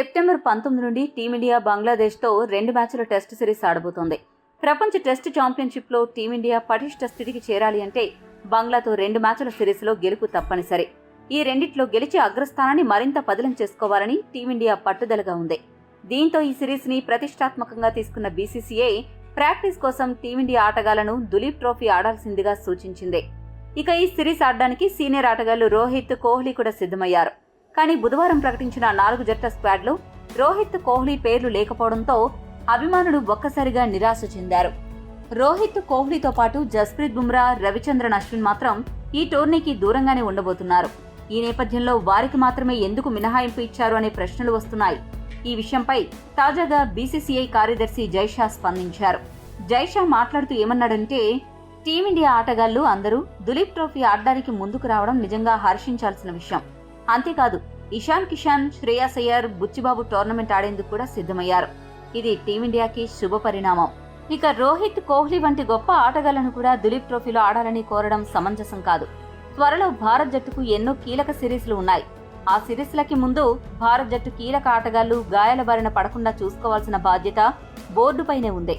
September 19 నుండి team India బంగ్లాదేశ్తో 2 మ్యాచ్ల test series ఆడబోతోంది. ప్రపంచ టెస్ట్ ఛాంపియన్షిప్లో టీమిండియా పటిష్ట స్థితికి చేరాలి అంటే బంగ్లాతో 2 మ్యాచ్ల సిరీస్లో గెలుపు తప్పనిసరి. ఈ రెండిట్లో గెలిచి అగ్రస్థానాన్ని మరింత పదిలం చేసుకోవాలని టీమిండియా పట్టుదలగా ఉంది. దీంతో ఈ సిరీస్ని ప్రతిష్టాత్మకంగా తీసుకున్న బీసీసీఐ ప్రాక్టీస్ కోసం టీమిండియా ఆటగాళ్లను దులీప్ ట్రోఫీ ఆడాల్సిందిగా సూచించింది. ఇక ఈ సిరీస్ ఆడడానికి సీనియర్ ఆటగాళ్లు రోహిత్, కోహ్లీ కూడా సిద్ధమయ్యారు. కానీ బుధవారం ప్రకటించిన 4 జట్ల స్క్వాడ్లో రోహిత్, కోహ్లీ పేర్లు లేకపోవడంతో అభిమానులు ఒక్కసారిగా నిరాశ చెందారు. రోహిత్, కోహ్లీతో పాటు జస్ప్రీత్ బుమ్రా, రవిచంద్రన్ అశ్విన్ మాత్రం ఈ టోర్నీకి దూరంగానే ఉండబోతున్నారు. ఈ నేపథ్యంలో వారికి మాత్రమే ఎందుకు మినహాయింపు ఇచ్చారు అనే ప్రశ్నలు వస్తున్నాయి. ఈ విషయంపై తాజాగా బీసీసీఐ కార్యదర్శి జైషా స్పందించారు. జైషా మాట్లాడుతూ ఏమన్నాడంటే, టీమిండియా ఆటగాళ్లు అందరూ దులీప్ ట్రోఫీ ఆడడానికి ముందుకు రావడం నిజంగా హర్షించాల్సిన విషయం. అంతేకాదు, ఇషాన్ కిషాన్, శ్రేయాస్ అయ్యర్, బుచ్చిబాబు టోర్నమెంట్ ఆడేందుకు కూడా సిద్ధమయ్యారు. ఇది టీమిండియాకి శుభ పరిణామం. ఇక రోహిత్, కోహ్లీ వంటి గొప్ప ఆటగాళ్లను కూడా దులీప్ ట్రోఫీలో ఆడాలని కోరడం సమంజసం కాదు. త్వరలో భారత్ జట్టుకు ఎన్నో కీలక సిరీస్లు ఉన్నాయి. ఆ సిరీస్లకి ముందు భారత్ జట్టు కీలక ఆటగాళ్లు గాయాల బారిన పడకుండా చూసుకోవాల్సిన బాధ్యత బోర్డుపైనే ఉంది.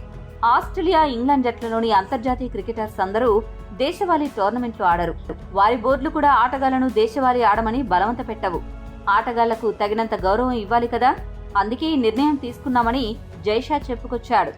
ఆస్ట్రేలియా, ఇంగ్లాండ్ జట్లలోని అంతర్జాతీయ క్రికెటర్స్ అందరూ దేశవాళీ టోర్నమెంట్లు ఆడరు. వారి బోర్డులు కూడా ఆటగాళ్లను దేశవాళీ ఆడమని బలవంత పెట్టవు. ఆటగాళ్లకు తగినంత గౌరవం ఇవ్వాలి కదా, అందుకే ఈ నిర్ణయం తీసుకున్నామని జైషా చెప్పుకొచ్చాడు.